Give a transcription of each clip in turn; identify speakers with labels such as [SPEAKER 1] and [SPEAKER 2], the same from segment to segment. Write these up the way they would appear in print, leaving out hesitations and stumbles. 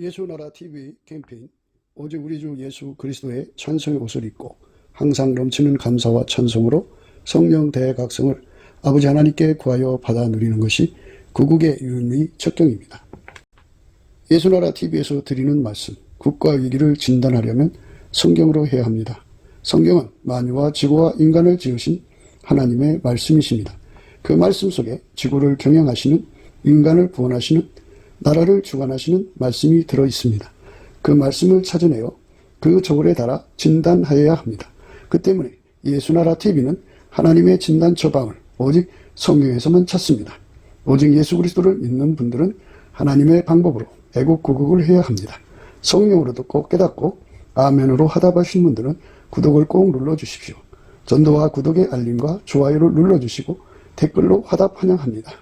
[SPEAKER 1] 예수나라 TV 캠페인 오직 우리 주 예수 그리스도의 찬송의 옷을 입고 항상 넘치는 감사와 찬송으로 성령 대각성을 아버지 하나님께 구하여 받아 누리는 것이 구국의 유일의 척경입니다. 예수나라 TV에서 드리는 말씀, 국가 위기를 진단하려면 성경으로 해야 합니다. 성경은 만유와 지구와 인간을 지으신 하나님의 말씀이십니다. 그 말씀 속에 지구를 경영하시는, 인간을 구원하시는, 나라를 주관하시는 말씀이 들어있습니다. 그 말씀을 찾아내어 그 저울에 달아 진단하여야 합니다. 그 때문에 예수나라 TV는 하나님의 진단 처방을 오직 성경에서만 찾습니다. 오직 예수 그리스도를 믿는 분들은 하나님의 방법으로 애국구국을 해야 합니다. 성령으로 듣고 깨닫고 아멘으로 화답하신 분들은 구독을 꼭 눌러주십시오. 전도와 구독의 알림과 좋아요를 눌러주시고 댓글로 화답 환영합니다.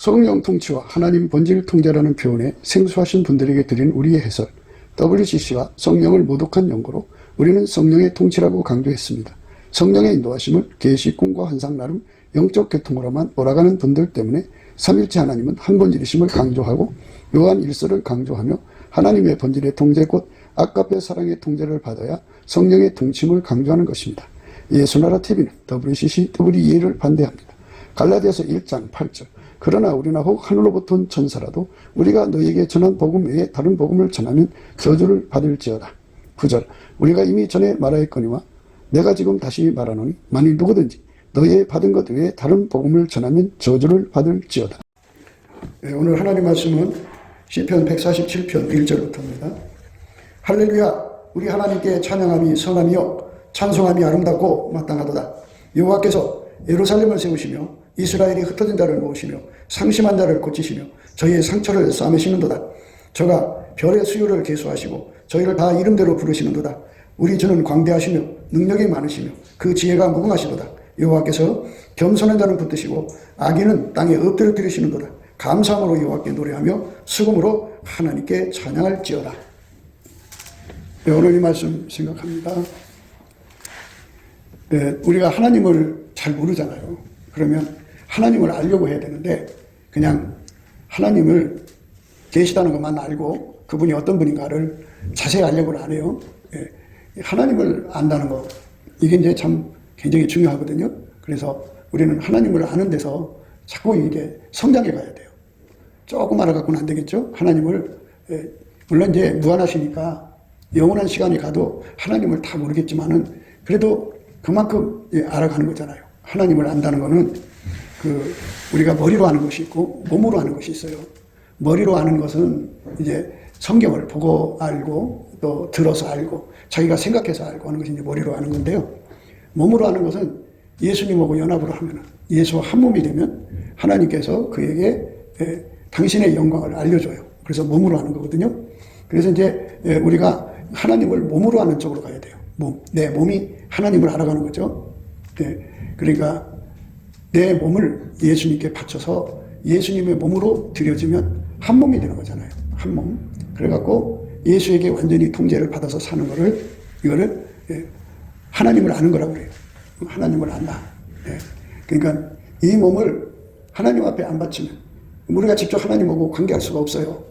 [SPEAKER 1] 성령 통치와 하나님 본질 통제라는 표현에 생소하신 분들에게 드린 우리의 해설, WCC가 성령을 모독한 연고로 우리는 성령의 통치라고 강조했습니다. 성령의 인도하심을 계시, 꿈과 환상 나름 영적 계통으로만 몰아가는 분들 때문에 삼일체 하나님은 한 본질이심을 강조하고 요한 1서를 강조하며 하나님의 본질의 통제 곧 아까페 사랑의 통제를 받아야 성령의 통치임을 강조하는 것입니다. 예수나라 TV는 WCC, WEA를 반대합니다. 갈라디아서 1장 8절 그러나 우리나 혹 하늘로부터 온 천사라도 우리가 너희에게 전한 복음 외에 다른 복음을 전하면 저주를 받을지어다. 9절 우리가 이미 전에 말하였거니와 내가 지금 다시 말하노니 만일 누구든지 너희의 받은 것 외에 다른 복음을 전하면 저주를 받을지어다. 오늘 하나님 말씀은 시편 147편 1절부터입니다. 할렐루야 우리 하나님께 찬양함이 선하며 찬송함이 아름답고 마땅하도다. 여호와께서 예루살렘을 세우시며 이스라엘이 흩어진 자를 모으시며 상심한 자를 고치시며 저희의 상처를 싸매시는도다. 저가 별의 수요를 계수하시고 저희를 다 이름대로 부르시는도다. 우리 주는 광대하시며 능력이 많으시며 그 지혜가 무궁하시도다. 여호와께서 겸손한 자는 붙드시고 악인은 땅에 엎드려뜨리시는도다. 감사함으로 여호와께 노래하며 수금으로 하나님께 찬양할지어다. 오늘 이 말씀 생각합니다. 우리가 하나님을 잘 모르잖아요. 그러면 하나님을 알려고 해야 되는데 그냥 하나님을 계시다는 것만 알고 그분이 어떤 분인가를 자세히 알려고는 안 해요. 하나님을 안다는 거 이게 이제 참 굉장히 중요하거든요. 그래서 우리는 하나님을 아는 데서 자꾸 이게 성장해 가야 돼요. 조금 알아갖고는 안 되겠죠. 하나님을 물론 이제 무한하시니까 영원한 시간이 가도 하나님을 다 모르겠지만은 그래도 그만큼 알아가는 거잖아요. 하나님을 안다는 거는 우리가 머리로 아는 것이 있고 몸으로 아는 것이 있어요. 머리로 아는 것은 이제 성경을 보고 알고 또 들어서 알고 자기가 생각해서 알고 하는 것이 이제 머리로 아는 건데요. 몸으로 아는 것은 예수님하고 연합으로 하면 예수와 한 몸이 되면 하나님께서 그에게 당신의 영광을 알려줘요. 그래서 몸으로 아는 거거든요. 그래서 이제 우리가 하나님을 몸으로 아는 쪽으로 가야 돼요. 내 몸이 하나님을 알아가는 거죠. 그러니까 내 몸을 예수님께 바쳐서 예수님의 몸으로 들여지면 한 몸이 되는 거잖아요. 한 몸. 그래갖고 예수에게 완전히 통제를 받아서 사는 거를 이거를 하나님을 아는 거라고 그래요. 하나님을 안다. 그러니까 이 몸을 하나님 앞에 안 바치면 우리가 직접 하나님하고 관계할 수가 없어요.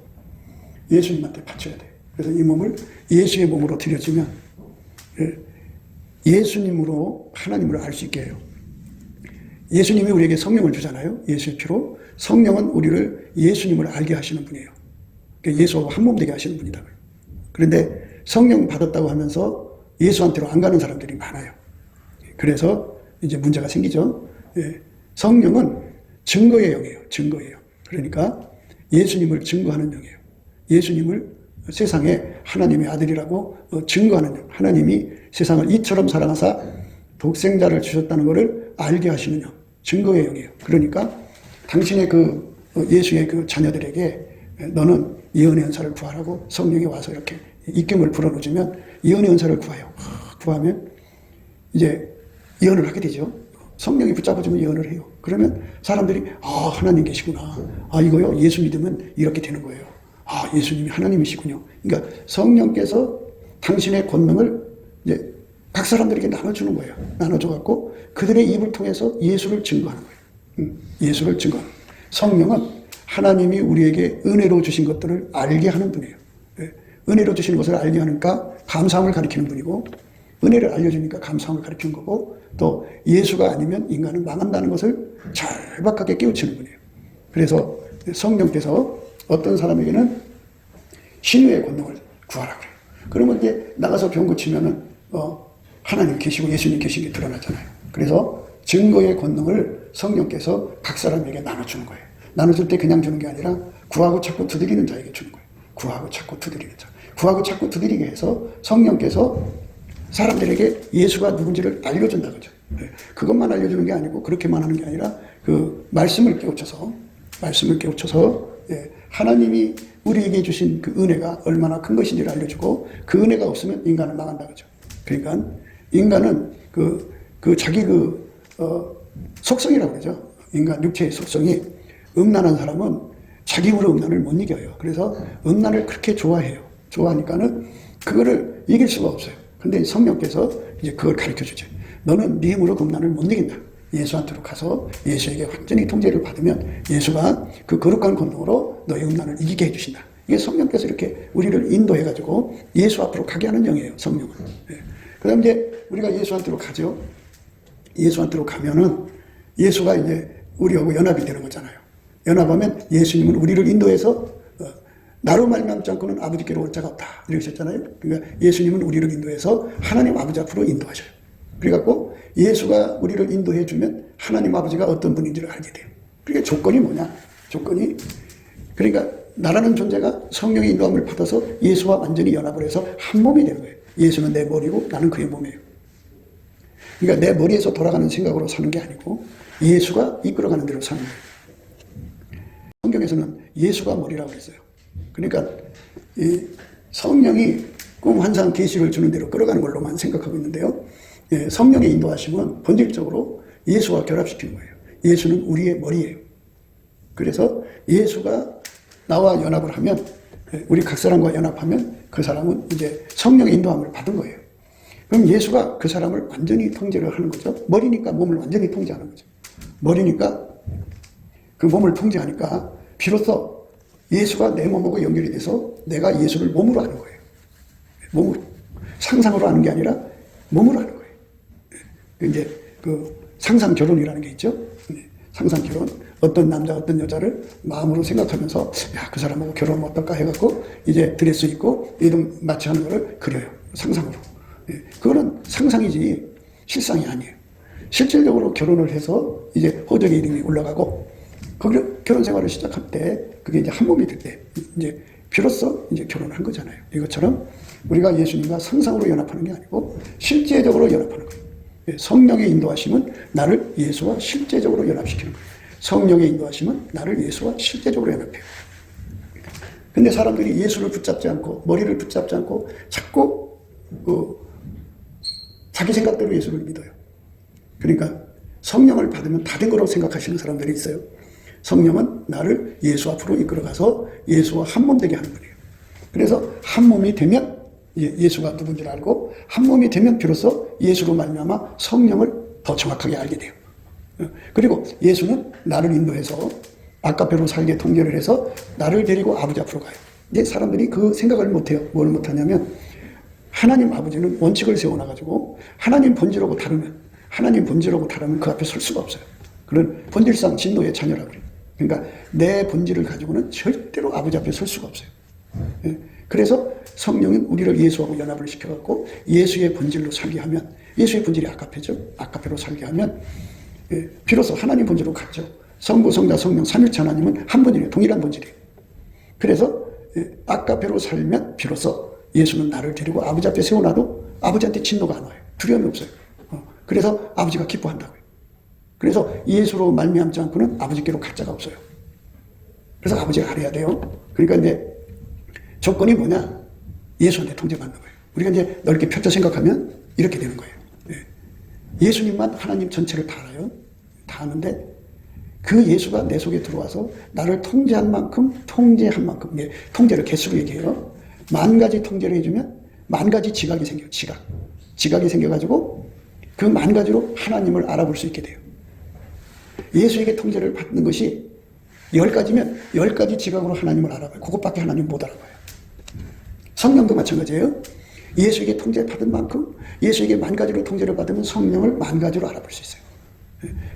[SPEAKER 1] 예수님한테 바쳐야 돼. 그래서 이 몸을 예수의 몸으로 들여지면 예수님으로 하나님을 알 수 있게 해요. 예수님이 우리에게 성령을 주잖아요. 예수의 피로. 성령은 우리를 예수님을 알게 하시는 분이에요. 그러니까 예수와 한 몸 되게 하시는 분이다. 그런데 성령 받았다고 하면서 예수한테로 안 가는 사람들이 많아요. 그래서 이제 문제가 생기죠. 성령은 증거의 영이에요. 증거예요. 그러니까 예수님을 증거하는 영이에요. 예수님을 세상에 하나님의 아들이라고 증거하는 영. 하나님이 세상을 이처럼 사랑하사 독생자를 주셨다는 것을 알게 하시는 영. 증거의 영이에요. 그러니까 당신의 예수의 자녀들에게 너는 예언의 은사를 구하라고 성령이 와서 이렇게 입김을 불어넣어주면 예언의 은사를 구해요. 구하면 이제 예언을 하게 되죠. 성령이 붙잡아주면 예언을 해요. 그러면 사람들이 하나님 계시구나. 이거요 예수 믿으면 이렇게 되는 거예요. 예수님이 하나님이시군요. 그러니까 성령께서 당신의 권능을 이제 각 사람들에게 나눠주는 거예요. 나눠줘갖고 그들의 입을 통해서 예수를 증거하는 거예요. 예수를 증거하는 거예요. 성령은 하나님이 우리에게 은혜로 주신 것들을 알게 하는 분이에요. 예. 은혜로 주신 것을 알게 하니까 감사함을 가리키는 분이고, 은혜를 알려주니까 감사함을 가리키는 거고, 또 예수가 아니면 인간은 망한다는 것을 절박하게 깨우치는 분이에요. 그래서 성령께서 어떤 사람에게는 신유의 권능을 구하라 그래요. 그러면 이제 나가서 병 고치면은 하나님 계시고 예수님 계신 게 드러나잖아요. 그래서 증거의 권능을 성령께서 각 사람에게 나눠주는 거예요. 나눠줄 때 그냥 주는 게 아니라 구하고 찾고 두드리는 자에게 주는 거예요. 구하고 찾고 두드리는 자. 구하고 찾고 두드리게 해서 성령께서 사람들에게 예수가 누군지를 알려준다 그죠. 그것만 알려주는 게 아니고 그렇게만 하는 게 아니라 그 말씀을 깨우쳐서 하나님이 우리에게 주신 그 은혜가 얼마나 큰 것인지를 알려주고, 그 은혜가 없으면 인간은 망한다 그죠. 그러니까 인간은 자기 속성이라고 그러죠. 인간 육체의 속성이, 음란한 사람은 자기 힘으로 음란을 못 이겨요. 그래서 음란을 그렇게 좋아해요. 좋아하니까는 그거를 이길 수가 없어요. 근데 성령께서 이제 그걸 가르쳐 주죠. 너는 네 힘으로 음란을 못 이긴다. 예수한테로 가서 예수에게 완전히 통제를 받으면 예수가 그 거룩한 권능으로 너의 음란을 이기게 해주신다. 이게 성령께서 이렇게 우리를 인도해가지고 예수 앞으로 가게 하는 영이에요, 성령은. 네. 그 다음 이제 우리가 예수한테로 가죠. 예수한테로 가면은 예수가 이제 우리하고 연합이 되는 거잖아요. 연합하면 예수님은 우리를 인도해서 나로 말미암지 않고는 아버지께로 올 자가 없다 이러셨잖아요. 그러니까 예수님은 우리를 인도해서 하나님 아버지 앞으로 인도하셔요. 그래갖고 예수가 우리를 인도해 주면 하나님 아버지가 어떤 분인지를 알게 돼요. 그러니까 조건이 뭐냐? 조건이, 그러니까 나라는 존재가 성령의 인도함을 받아서 예수와 완전히 연합을 해서 한 몸이 되는 거예요. 예수는 내 머리고 나는 그의 몸이에요. 그러니까 내 머리에서 돌아가는 생각으로 사는 게 아니고 예수가 이끌어가는 대로 사는 거예요. 성경에서는 예수가 머리라고 했어요. 그러니까 이 성령이 꿈, 환상, 계시를 주는 대로 끌어가는 걸로만 생각하고 있는데요. 성령의 인도하심은 본질적으로 예수와 결합시키는 거예요. 예수는 우리의 머리예요. 그래서 예수가 나와 연합을 하면, 우리 각 사람과 연합하면 그 사람은 이제 성령의 인도함을 받은 거예요. 그럼 예수가 그 사람을 완전히 통제를 하는 거죠. 머리니까 몸을 완전히 통제하는 거죠. 머리니까 그 몸을 통제하니까 비로소 예수가 내 몸하고 연결이 돼서 내가 예수를 몸으로 하는 거예요. 몸으로. 상상으로 하는 게 아니라 몸으로 하는 거예요. 이제 그 상상 결혼이라는 게 있죠. 상상 결혼. 어떤 남자, 어떤 여자를 마음으로 생각하면서, 야, 그 사람하고 결혼하면 어떨까 해갖고, 이제 드레스 입고, 이름 마치 하는 거를 그려요. 상상으로. 그거는 상상이지, 실상이 아니에요. 실질적으로 결혼을 해서, 이제 호적의 이름이 올라가고, 거기 결혼 생활을 시작할 때, 그게 이제 한 몸이 될 때, 이제 비로소 이제 결혼을 한 거잖아요. 이것처럼 우리가 예수님과 상상으로 연합하는 게 아니고, 실제적으로 연합하는 거예요. 성령의 인도하심은 나를 예수와 실제적으로 연합시키는 거예요. 성령의 인도하심은 나를 예수와 실제적으로 연합해요. 근데 사람들이 예수를 붙잡지 않고 머리를 붙잡지 않고 자꾸 자기 생각대로 예수를 믿어요. 그러니까 성령을 받으면 다 된 거라고 생각하시는 사람들이 있어요. 성령은 나를 예수 앞으로 이끌어가서 예수와 한 몸 되게 하는 분이에요. 그래서 한 몸이 되면 예수가 누군지를 알고, 한 몸이 되면 비로소 예수로 말미암아 성령을 더 정확하게 알게 돼요. 그리고 예수는 나를 인도해서 아까배로 살게 통제를 해서 나를 데리고 아버지 앞으로 가요. 이제 사람들이 그 생각을 못해요. 뭘 못하냐면, 하나님 아버지는 원칙을 세워놔가지고 하나님 본질하고 다르면 그 앞에 설 수가 없어요. 그런 본질상 진노의 자녀라고 그래요. 그러니까 내 본질을 가지고는 절대로 아버지 앞에 설 수가 없어요. 그래서 성령은 우리를 예수하고 연합을 시켜갖고 예수의 본질로 살게 하면, 예수의 본질이 아까페죠. 아까페로 살게 하면 비로소 하나님 본질로 갔죠. 성부, 성자, 성령, 삼일체 하나님은 한 본질이에요. 동일한 본질이에요. 그래서 아까페로 살면 비로소 예수는 나를 데리고 아버지 앞에 세워놔도 아버지한테 진노가 안 와요. 두려움이 없어요. 그래서 아버지가 기뻐한다고요. 그래서 예수로 말미암지 않고는 아버지께로 갈 자가 없어요. 그래서 아버지가 알아야 돼요. 그러니까 이제 조건이 뭐냐? 예수한테 통제받는 거예요. 우리가 이제 넓게 펼쳐 생각하면 이렇게 되는 거예요. 예수님만 하나님 전체를 다 알아요. 다 아는데 그 예수가 내 속에 들어와서 나를 통제한 만큼, 통제를 개수로 얘기해요. 10,000가지 통제를 해주면 10,000가지 지각이 생겨요. 지각이 생겨가지고 그 10,000가지로 하나님을 알아볼 수 있게 돼요. 예수에게 통제를 받는 것이 10가지면 10가지 지각으로 하나님을 알아봐요. 그것밖에 하나님 못 알아봐요. 성령도 마찬가지예요. 예수에게 통제받은 만큼 예수에게 10,000가지로 통제를 받으면 성령을 10,000가지로 알아볼 수 있어요.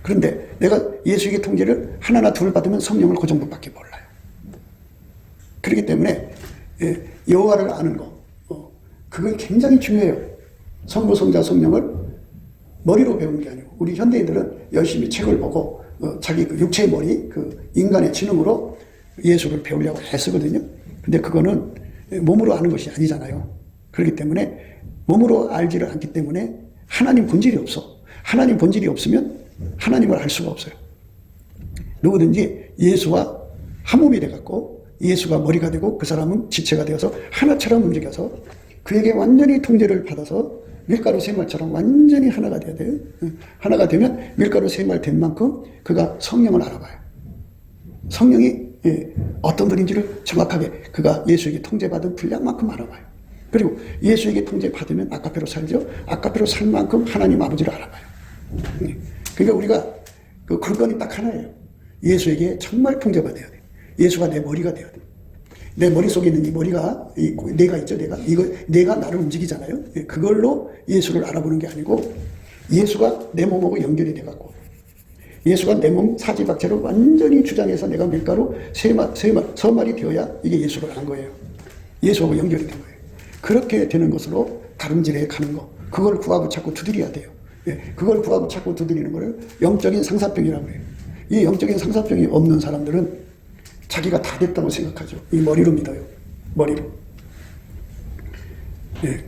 [SPEAKER 1] 그런데 내가 예수에게 통제를 하나나 둘 받으면 성령을 그 정도밖에 몰라요. 그렇기 때문에 여호와를 아는 거, 그건 굉장히 중요해요. 성부, 성자, 성령을 머리로 배우는 게 아니고, 우리 현대인들은 열심히 책을 보고 자기 그 육체의 머리, 그 인간의 지능으로 예수를 배우려고 애쓰거든요. 근데 그거는 몸으로 아는 것이 아니잖아요. 그렇기 때문에 몸으로 알지를 않기 때문에 하나님 본질이 없어. 하나님 본질이 없으면 하나님을 알 수가 없어요. 누구든지 예수와 한 몸이 돼갖고 예수가 머리가 되고 그 사람은 지체가 되어서 하나처럼 움직여서 그에게 완전히 통제를 받아서 밀가루 세말처럼 완전히 하나가 돼야 돼요. 하나가 되면 밀가루 세말 된 만큼 그가 성령을 알아봐요. 성령이 어떤 분인지를 정확하게 그가 예수에게 통제받은 분량만큼 알아봐요. 그리고 예수에게 통제받으면 아까페로 살죠. 아까페로 살 만큼 하나님 아버지를 알아봐요. 그러니까 우리가 그 관건이 딱 하나예요. 예수에게 정말 통제받아야 돼. 예수가 내 머리가 돼야 돼. 내 머릿속에 있는 이 머리가, 내가 있죠, 내가 나를 움직이잖아요. 그걸로 예수를 알아보는 게 아니고, 예수가 내 몸하고 연결이 돼갖고, 예수가 내 몸 사지박체를 완전히 주장해서 내가 밀가루 서말이 되어야 이게 예수를 안 거예요. 예수하고 연결이 된 거예요. 그렇게 되는 것으로 다름질해 가는 거, 그걸 구하고 자꾸 두드려야 돼요. 그걸 구하고 자꾸 두드리는 거를 영적인 상사병이라고 해요. 이 영적인 상사병이 없는 사람들은 자기가 다 됐다고 생각하죠. 이 머리로 믿어요. 머리로.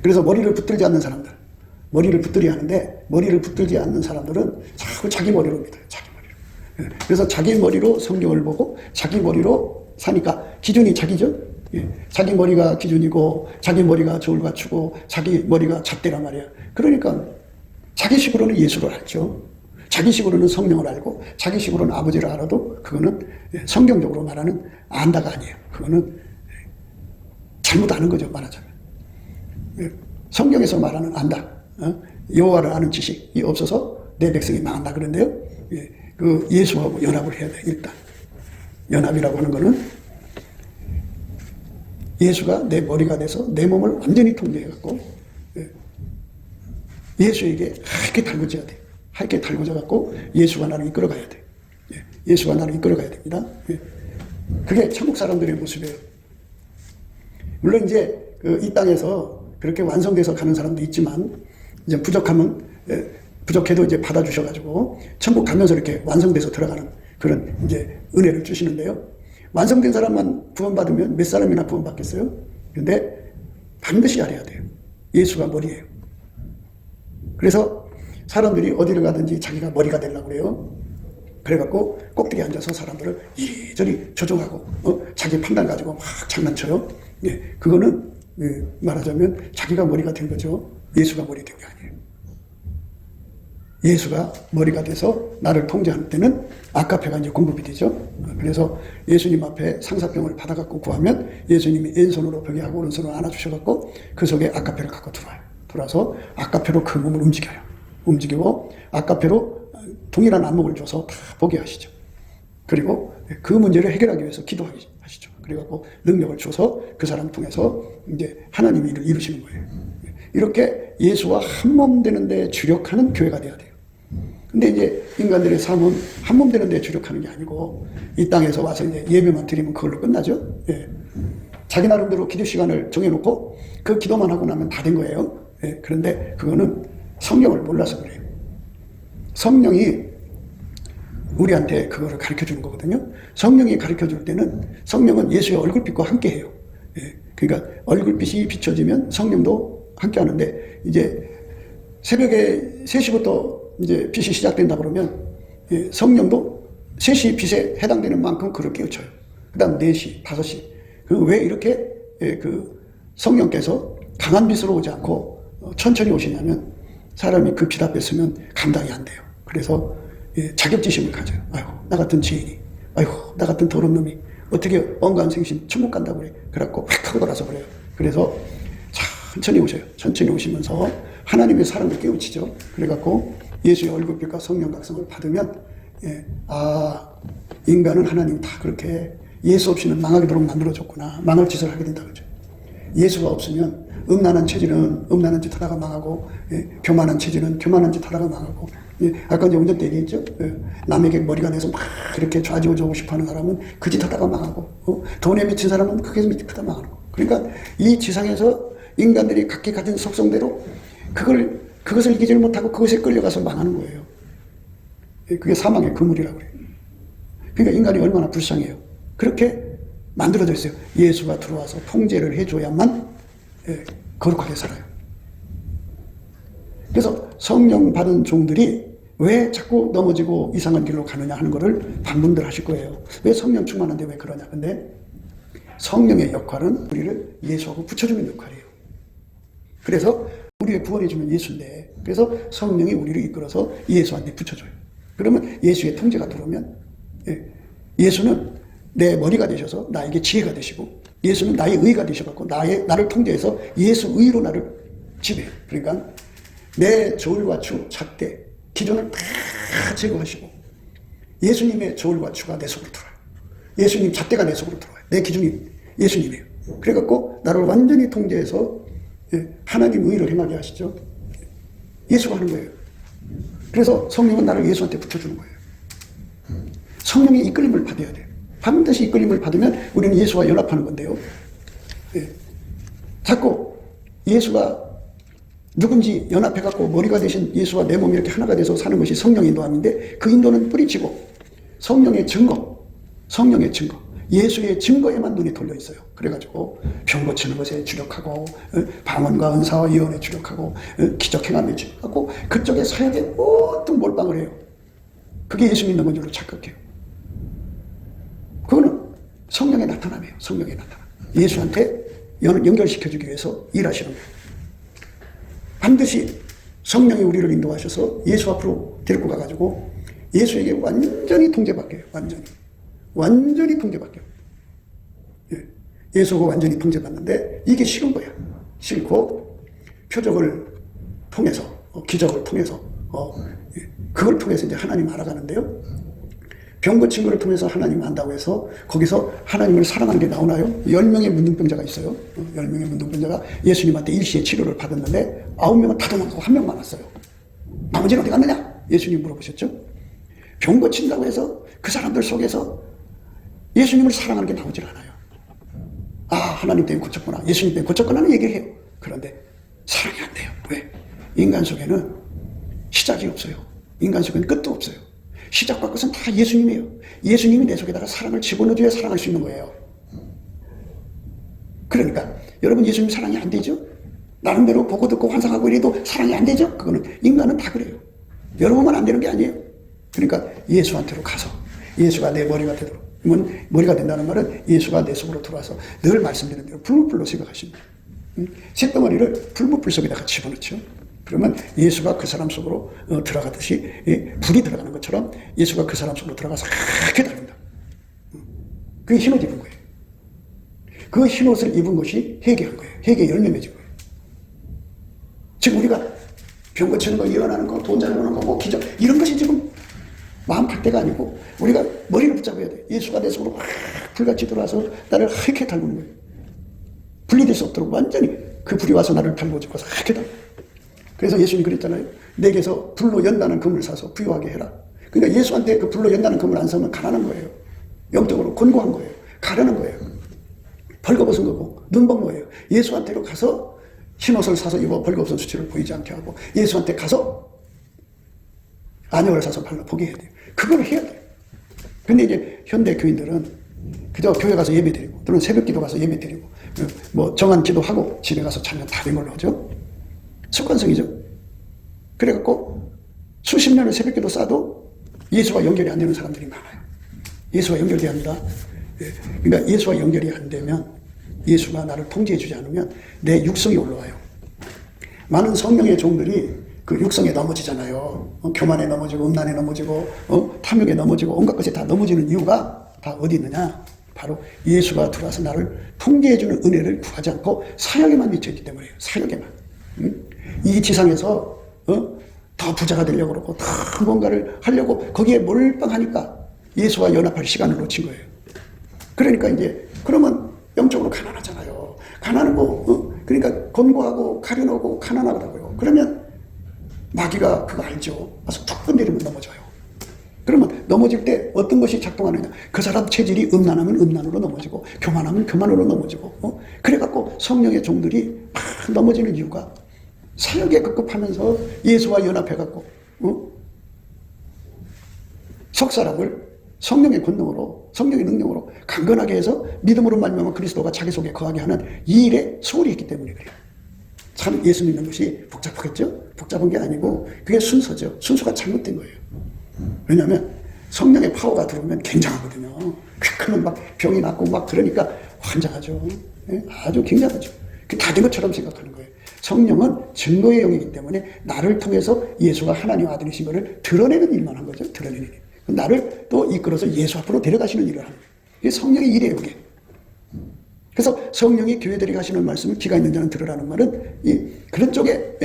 [SPEAKER 1] 그래서 머리를 붙들지 않는 사람들, 머리를 붙들어야 하는데 머리를 붙들지 않는 사람들은 자꾸 자기 머리로 믿어요. 자기 머리로. 그래서 자기 머리로 성경을 보고 자기 머리로 사니까 기준이 자기죠. 자기 머리가 기준이고 자기 머리가 저울 갖추고 자기 머리가 잣대란 말이야. 그러니까 자기식으로는 예수를 알죠. 자기식으로는 성령을 알고 자기식으로는 아버지를 알아도 그거는 성경적으로 말하는 안다가 아니에요. 그거는 잘못 아는 거죠, 말하자면. 성경에서 말하는 안다, 여호와를 아는 지식이 없어서 내 백성이 망한다 그런데요. 그 예수하고 연합을 해야 돼. 일단 연합이라고 하는 거는 예수가 내 머리가 돼서 내 몸을 완전히 통제해갖고 예수에게 하얗게 달궈져야 돼. 하얗게 달궈져갖고 예수가 나를 이끌어가야 돼. 예수가 나를 이끌어가야 됩니다. 그게 천국 사람들의 모습이에요. 물론 이제 이 땅에서 그렇게 완성돼서 가는 사람도 있지만 이제 부족해도 이제 받아주셔가지고 천국 가면서 이렇게 완성돼서 들어가는 그런 이제 은혜를 주시는데요. 완성된 사람만 구원받으면 몇 사람이나 구원받겠어요? 근데 반드시 알아야 돼요. 예수가 머리예요. 그래서 사람들이 어디를 가든지 자기가 머리가 되려고 그래요. 그래갖고 꼭대기에 앉아서 사람들을 이리저리 조종하고 자기 판단 가지고 막 장난쳐요. 그거는 말하자면 자기가 머리가 된 거죠. 예수가 머리 된 게 아니에요. 예수가 머리가 돼서 나를 통제하는 때는 아까페가 이제 공급이 되죠. 그래서 예수님 앞에 상사병을 받아갖고 구하면 예수님이 왼손으로 벽에 하고 오른손으로 안아주셔갖고 그 속에 아까페를 갖고 들어와요. 들어와서 아까페로 그 몸을 움직여요. 움직이고 아까페로 동일한 안목을 줘서 다 보게 하시죠. 그리고 그 문제를 해결하기 위해서 기도하시죠. 그래갖고 능력을 줘서 그 사람 통해서 이제 하나님의 일을 이루시는 거예요. 이렇게 예수와 한 몸 되는데 주력하는 교회가 돼야 돼요. 근데 이제 인간들의 삶은 한 몸 되는데 주력하는 게 아니고 이 땅에서 와서 이제 예배만 드리면 그걸로 끝나죠. 자기 나름대로 기도 시간을 정해놓고 그 기도만 하고 나면 다 된 거예요. 그런데 그거는 성경을 몰라서 그래요. 성령이 우리한테 그거를 가르쳐 주는 거거든요. 성령이 가르쳐 줄 때는 성령은 예수의 얼굴빛과 함께 해요. 그러니까 얼굴빛이 비춰지면 성령도 함께 하는데 이제 새벽에 3시부터 이제 빛이 시작된다 그러면 성령도 3시 빛에 해당되는 만큼 그를 깨우쳐요. 그 다음 4시, 5시. 왜 이렇게 그 성령께서 강한 빛으로 오지 않고 천천히 오시냐면 사람이 그 빛 앞에 서면 감당이 안 돼요. 그래서 자격지심을 가져요. 아이고, 나 같은 죄인이, 아이고, 나 같은 더러운 놈이 어떻게 언감생심 천국 간다고 그래. 그래갖고 확 하고 돌아서 그래요. 그래서 천천히 오셔요. 천천히 오시면서 하나님의 사랑을 깨우치죠. 그래갖고 예수의 얼굴빛과 성령 각성을 받으면 인간은 하나님 다 그렇게 예수 없이는 망하도록 만들어줬구나. 망할 짓을 하게 된다 그죠. 예수가 없으면 음란한 체질은 음란한 짓 하다가 망하고, 교만한 체질은 교만한 짓 하다가 망하고, 아까 이제 운전대 얘기했죠. 남에게 머리가 내서 막 이렇게 좌지우지하고 싶어하는 사람은 그 짓 하다가 망하고, 돈에 미친 사람은 크게 미치다 망하는 거. 그러니까 이 지상에서 인간들이 각기 가진 속성대로 그것을 이기지 못하고 그것에 끌려가서 망하는 거예요. 그게 사망의 그물이라고 그래요. 그러니까 인간이 얼마나 불쌍해요. 그렇게 만들어져 있어요. 예수가 들어와서 통제를 해줘야만 거룩하게 살아요. 그래서 성령 받은 종들이 왜 자꾸 넘어지고 이상한 길로 가느냐 하는 것을 반문들 하실 거예요. 왜 성령 충만한데 왜 그러냐. 근데 성령의 역할은 우리를 예수하고 붙여주는 역할이에요. 그래서 우리의 구원해주면 예수인데, 그래서 성령이 우리를 이끌어서 예수한테 붙여줘요. 그러면 예수의 통제가 들어오면, 예수는 내 머리가 되셔서 나에게 지혜가 되시고, 예수는 나의 의가 되셔갖고 나를 통제해서 예수 의로 나를 지배해요. 그러니까 내 저울과 추, 잣대, 기존을 다 제거하시고 예수님의 저울과 추가 내 속으로 들어와요. 예수님 잣대가 내 속으로 들어와요. 내 기준이 예수님이에요. 그래갖고 나를 완전히 통제해서 하나님 의를 행하게 하시죠. 예수가 하는 거예요. 그래서 성령은 나를 예수한테 붙여주는 거예요. 성령의 이끌림을 받아야 돼요. 반드시 이끌림을 받으면 우리는 예수와 연합하는 건데요. 자꾸 예수가 누군지 연합해갖고 머리가 되신 예수와 내 몸이 이렇게 하나가 돼서 사는 것이 성령의 인도함인데, 그 인도는 뿌리치고 성령의 증거, 예수의 증거에만 눈이 돌려 있어요. 그래가지고 병 고치는 것에 주력하고, 방언과 은사와 예언에 주력하고, 기적 행함에 주력하고, 그쪽에 사역에 모든 몰빵을 해요. 그게 예수 믿는 건 줄로 착각해요. 그거는 성령의 나타남이에요. 성령의 나타남. 예수한테 연결시켜주기 위해서 일하시는 거예요. 반드시 성령이 우리를 인도하셔서 예수 앞으로 데리고 가가지고 예수에게 완전히 통제받게요. 완전히 통제받게요. 예수가 완전히 통제받는데 이게 싫은 거야. 싫고 표적을 통해서, 기적을 통해서, 그걸 통해서 이제 하나님 알아가는데요. 병 고친 것을 통해서 하나님 안다고 해서 거기서 하나님을 사랑하는 게 나오나요? 10명의 문둥병자가 있어요. 10명의 문둥병자가 예수님한테 일시의 치료를 받았는데 9명은 다 도망가고 1명만 왔어요. 나머지는 어디 갔느냐? 예수님 물어보셨죠. 병 고친다고 해서 그 사람들 속에서 예수님을 사랑하는 게 나오질 않아요. 아, 하나님 때문에 고쳤구나, 예수님 때문에 고쳤구나는 얘기를 해요. 그런데 사랑이 안 돼요. 왜? 인간 속에는 시작이 없어요. 인간 속에는 끝도 없어요. 시작과 끝은 다 예수님이에요. 예수님이 내 속에다가 사랑을 집어넣어줘야 사랑할 수 있는 거예요. 그러니까 여러분, 예수님 사랑이 안 되죠? 나름대로 보고 듣고 환상하고 이래도 사랑이 안 되죠? 그거는 인간은 다 그래요. 여러분만 안 되는 게 아니에요. 그러니까 예수한테로 가서 예수가 내 머리가 되도록, 머리가 된다는 말은 예수가 내 속으로 들어와서 늘 말씀드리는 대로 불무불로 생각하십니다. 쇳덩어리를 불무불 속에다가 집어넣죠. 그러면 예수가 그 사람 속으로 들어가듯이 불이 들어가는 것처럼 예수가 그 사람 속으로 들어가서 하게 달린다. 그게 흰옷 입은 거예요. 그 흰옷을 입은 것이 회개한 거예요. 회개 열매 맺은 거예요. 지금 우리가 병 고치는 거, 예언하는 거, 돈 잘 버는 거, 뭐 기적, 이런 것이 지금 마음 갈 때가 아니고 우리가 머리를 붙잡아야 돼. 예수가 내 속으로 불같이 들어와서 나를 하얗게 달구는 거예요. 분리될 수 없도록 완전히 그 불이 와서 나를 달궈주고서 하얗게 달구. 그래서 예수님이 그랬잖아요. 내게서 불로 연다는 금을 사서 부유하게 해라. 그러니까 예수한테 그 불로 연다는 금을 안 사면 가난한 거예요. 영적으로 곤고한 거예요. 가려는 거예요. 벌거벗은 거고 눈먼 거예요. 예수한테로 가서 흰옷을 사서 입어 벌거벗은 수치를 보이지 않게 하고, 예수한테 가서 안역을 사서 발라 보게 해야 돼요. 그걸 해야 돼요. 근데 이제 현대 교인들은 그저 교회 가서 예배 드리고, 또는 새벽 기도 가서 예배 드리고, 뭐 정한 기도하고 집에 가서 자면 다 된 걸로 하죠. 습관성이죠. 그래갖고 수십 년을 새벽 기도 싸도 예수와 연결이 안 되는 사람들이 많아요. 예수와 연결돼야 합니다. 그러니까 예수와 연결이 안 되면, 예수가 나를 통제해 주지 않으면 내 육성이 올라와요. 많은 성령의 종들이 그 육성에 넘어지잖아요. 교만에 넘어지고, 음란에 넘어지고, 탐욕에 넘어지고, 온갖 것에 다 넘어지는 이유가 다 어디 있느냐? 바로 예수가 들어와서 나를 통제해주는 은혜를 구하지 않고 사역에만 미쳐있기 때문이에요. 사역에만. 이 지상에서 더 부자가 되려고 그러고 더 뭔가를 하려고 거기에 몰빵하니까 예수와 연합할 시간을 놓친 거예요. 그러니까 이제 그러면 영적으로 가난하잖아요. 가난하고 그러니까 곤고하고 가련하고 가난하다고요. 그러면 마귀가 그거 알죠. 와서 툭 건드리면 넘어져요. 그러면 넘어질 때 어떤 것이 작동하느냐. 그 사람 체질이 음란하면 음란으로 넘어지고 교만하면 교만으로 넘어지고 그래갖고 성령의 종들이 막 넘어지는 이유가 사역에 급급하면서 예수와 연합해갖고 석 사람을 성령의 권능으로 성령의 능력으로 강건하게 해서 믿음으로 말미암아 그리스도가 자기 속에 거하게 하는 이 일에 소홀히 했기 때문에 그래요. 참 예수 믿는 것이 복잡하겠죠? 복잡한 게 아니고 그게 순서죠. 순서가 잘못된 거예요. 왜냐하면 성령의 파워가 들어오면 굉장하거든요. 크면 막 병이 낫고 막 그러니까 환장하죠. 아주 굉장하죠. 다 된 것처럼 생각하는 거예요. 성령은 증거의 영이기 때문에 나를 통해서 예수가 하나님 아들이신 것을 드러내는 일만 한 거죠. 드러내는 일. 나를 또 이끌어서 예수 앞으로 데려가시는 일을 하는 거예요. 이게 성령의 일이에요. 그게. 그래서 성령이 교회들에게 하시는 말씀을 귀가 있는 자는 들으라는 말은 그런 쪽에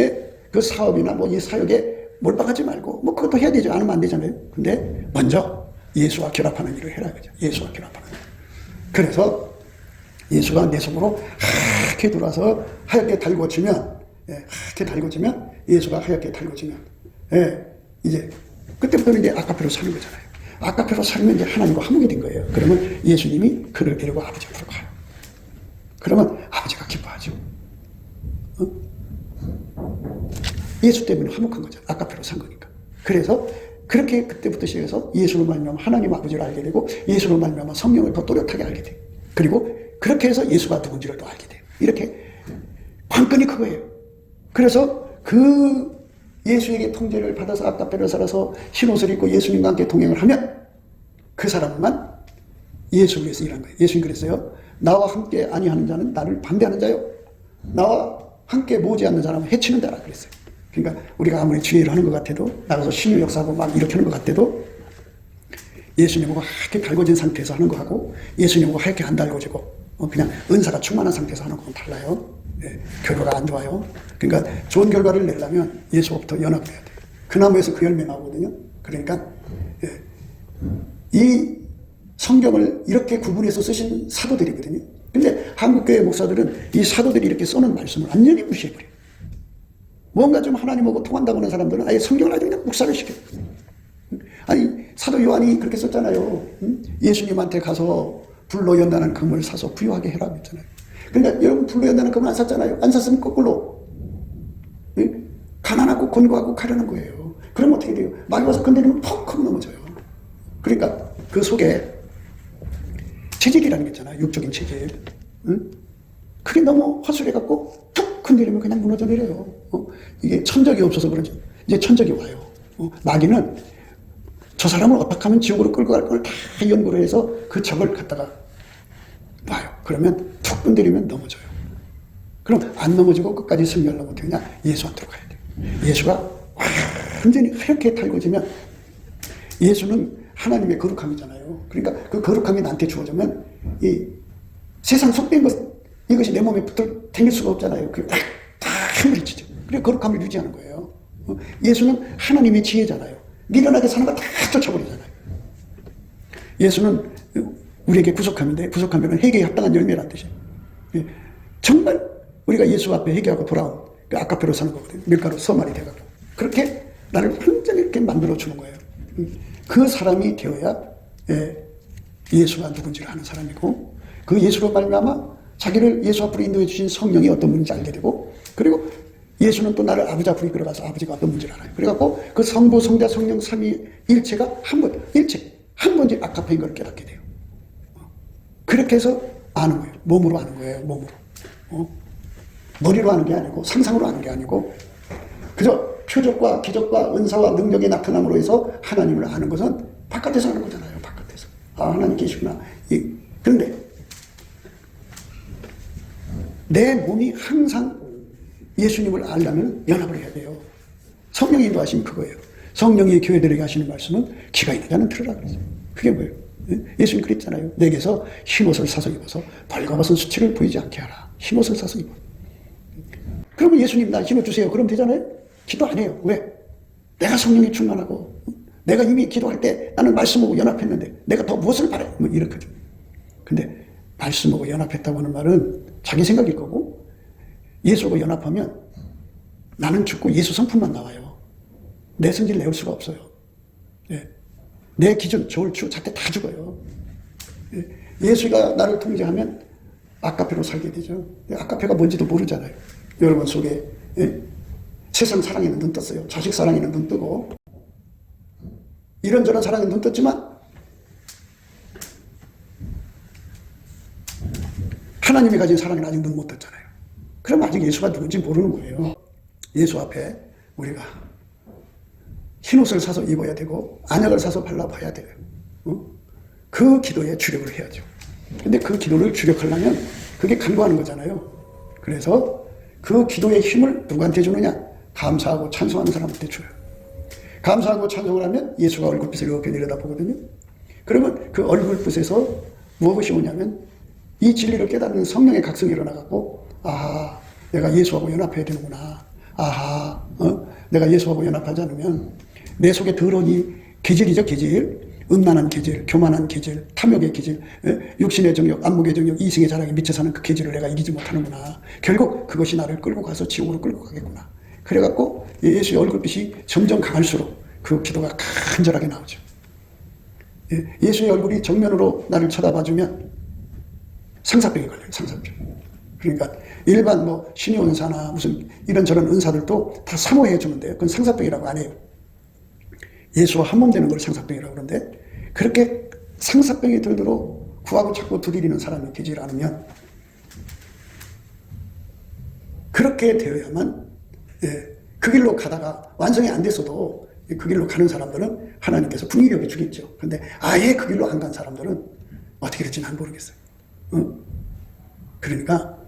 [SPEAKER 1] 그 사업이나 뭐 이 사역에 몰빵하지 말고 뭐 그것도 해야 되죠. 안 하면 안 되잖아요. 근데 먼저 예수와 결합하는 일을 해라 그죠. 예수와 결합하는 일. 그래서 예수가 내 속으로 하얗게 들어와서 하얗게 달궈지면 하얗게 달궈지면 예수가 하얗게 달궈지면 이제 그때부터는 이제 아까페로 사는 거잖아요. 아까페로 살면 이제 하나님과 화목이 된 거예요. 그러면 예수님이 그를 데리고 아버지 앞으로 가요. 그러면 아버지가 기뻐하죠. 예수 때문에 화목한 거죠. 아까페로 산 거니까. 그래서 그렇게 그때부터 시작해서 예수로 말미암아 하나님 아버지를 알게 되고 예수로 말미암아 성령을 더 또렷하게 알게 돼요. 그리고 그렇게 해서 예수가 누군지를 또 알게 돼요. 이렇게 관건이 그거예요. 그래서 그 예수에게 통제를 받아서 아까페를 살아서 흰옷을 입고 예수님과 함께 동행을 하면 그 사람만 예수를 위해서 일한 거예요. 예수님 그랬어요. 나와 함께 아니하는 자는 나를 반대하는 자요. 나와 함께 모지 않는 사람은 해치는 자라 그랬어요. 그러니까 우리가 아무리 주의를 하는 것 같아도 나가서 신유 역사하고 막 이렇게 하는 것 같아도 예수님하고 하얗게 달궈진 상태에서 하는 거하고 예수님하고 하얗게 안 달궈지고 그냥 은사가 충만한 상태에서 하는 건 달라요. 결과가 안 좋아요. 그러니까 좋은 결과를 내려면 예수부터 연합을 해야 돼요. 그 나무에서 그 열매 나오거든요. 그러니까 이 성경을 이렇게 구분해서 쓰신 사도들이거든요. 근데 한국교회 목사들은 이 사도들이 이렇게 써놓은 말씀을 완전히 무시해버려요. 뭔가 좀 하나님하고 통한다고 하는 사람들은 아예 성경을 아주 그냥 묵살을 시켜요. 아니 사도 요한이 그렇게 썼잖아요. 예수님한테 가서 불로 연단한 금을 사서 부유하게 해라 했잖아요. 그러니까 여러분 불로 연단한 금을 안 샀잖아요. 안 샀으면 거꾸로 가난하고 곤고하고 가련한 거예요. 그러면 어떻게 돼요? 마귀 와서 건드리면 펑펑 넘어져요. 그러니까 그 속에 체질이라는 게 있잖아요. 육적인 체질. 그게 너무 허술해갖고 툭 건드리면 그냥 무너져 내려요. 이게 천적이 없어서 그런지 이제 천적이 와요. 마귀는 저 사람을 어떻게 하면 지옥으로 끌고 갈 걸 다 연구를 해서 그 적을 갖다가 놔요. 그러면 툭 건드리면 넘어져요. 그럼 안 넘어지고 끝까지 승리하려면 어떻게 하냐? 예수한테로 가야 돼요. 예수가 완전히 하얗게 달궈지면 예수는 하나님의 거룩함이잖아요. 그러니까 그 거룩함이 나한테 주어지면 이 세상 속된 것 이것이 내 몸에 붙어 다닐 수가 없잖아요. 그게 다 흐물해지죠. 그래서 거룩함을 유지하는 거예요. 예수는 하나님의 지혜잖아요. 미련하게 사는 거 다 쫓아버리잖아요. 예수는 우리에게 구속함인데 구속함이면 회개에 합당한 열매라는 뜻이에요. 정말 우리가 예수 앞에 회개하고 돌아온 그 아까페로 사는 거거든요. 밀가루 서말이 돼가지고 그렇게 나를 완전히 이렇게 만들어주는 거예요. 그 사람이 되어야 예수가 누군지를 아는 사람이고 그 예수로 말미암아 자기를 예수 앞으로 인도해 주신 성령이 어떤 분인지 알게 되고 그리고 예수는 또 나를 아버지 앞으로 이끌어가서 아버지가 어떤 분인지를 알아요. 그래갖고 그 성부 성자 성령 삼위일체가 한 번째 아까페인 걸 깨닫게 돼요. 그렇게 해서 아는 거예요. 몸으로 아는 거예요. 몸으로. 머리로 아는 게 아니고 상상으로 아는 게 아니고 그저 표적과 기적과 은사와 능력의 나타남으로 해서 하나님을 아는 것은 바깥에서 하는 거잖아요. 바깥에서. 아 하나님 계시구나. 그런데 내 몸이 항상 예수님을 알려면 연합을 해야 돼요. 성령이 인도하시면 그거예요. 성령이 교회들에게 하시는 말씀은 귀가 있는 자는 들으라 그랬어요. 그게 뭐예요? 예수님 그랬잖아요. 내게서 흰옷을 사서 입어서 벌거벗은 수치를 보이지 않게 하라. 흰옷을 사서 입어. 그러면 예수님 나 흰옷 주세요. 그럼 되잖아요. 기도 안 해요. 왜? 내가 성령이 충만하고 내가 이미 기도할 때 나는 말씀하고 연합했는데 내가 더 무엇을 바래? 뭐 이렇거든. 근데 말씀하고 연합했다고 하는 말은 자기 생각일 거고, 예수하고 연합하면 나는 죽고 예수 성품만 나와요. 내 성질 내올 수가 없어요. 예. 내 기준, 좋을 추, 작게 다 죽어요. 예. 예수가 나를 통제하면 아까페로 살게 되죠. 아까페가 뭔지도 모르잖아요. 여러분 속에 예? 세상 사랑에는 눈 떴어요. 자식 사랑에는 눈 뜨고 이런저런 사랑에 눈 떴지만 하나님이 가진 사랑에 아직 눈 못 떴잖아요. 그럼 아직 예수가 누군지 모르는 거예요. 예수 앞에 우리가 흰옷을 사서 입어야 되고 안약을 사서 발라봐야 돼요. 그 기도에 주력을 해야죠. 근데 그 기도를 주력하려면 그게 간구하는 거잖아요. 그래서 그 기도의 힘을 누구한테 주느냐? 감사하고 찬송하는 사람한테 줘요. 감사하고 찬송을 하면 예수가 얼굴빛을 이렇게 내려다보거든요. 그러면 그 얼굴빛에서 무엇이 오냐면 이 진리를 깨닫는 성령의 각성이 일어나갖고, 아하, 내가 예수하고 연합해야 되는구나. 아하, 내가 예수하고 연합하지 않으면 내 속에 더러운 이 계절이죠, 계절. 음란한 계절, 교만한 계절, 탐욕의 계절, 육신의 정욕, 안목의 정욕, 이승의 자랑에 미쳐 사는 그 계절을 내가 이기지 못하는구나. 결국 그것이 나를 끌고 가서 지옥으로 끌고 가겠구나. 그래갖고 예수의 얼굴빛이 점점 강할수록 그 기도가 간절하게 나오죠. 예수의 얼굴이 정면으로 나를 쳐다봐주면 상사병이 걸려요, 상사병. 그러니까 일반 뭐 신의 은사나 무슨 이런저런 은사들도 다 사모해 주는데 그건 상사병이라고 안 해요. 예수와 한 몸 되는 걸 상사병이라고 그러는데, 그렇게 상사병이 들도록 구하고 찾고 두드리는 사람이 되지 않으면, 그렇게 되어야만 그 길로 가다가 완성이 안 됐어도 그 길로 가는 사람들은 하나님께서 궁일하게 주겠죠. 그런데 아예 그 길로 안 간 사람들은 어떻게 될지 난 모르겠어요. 그러니까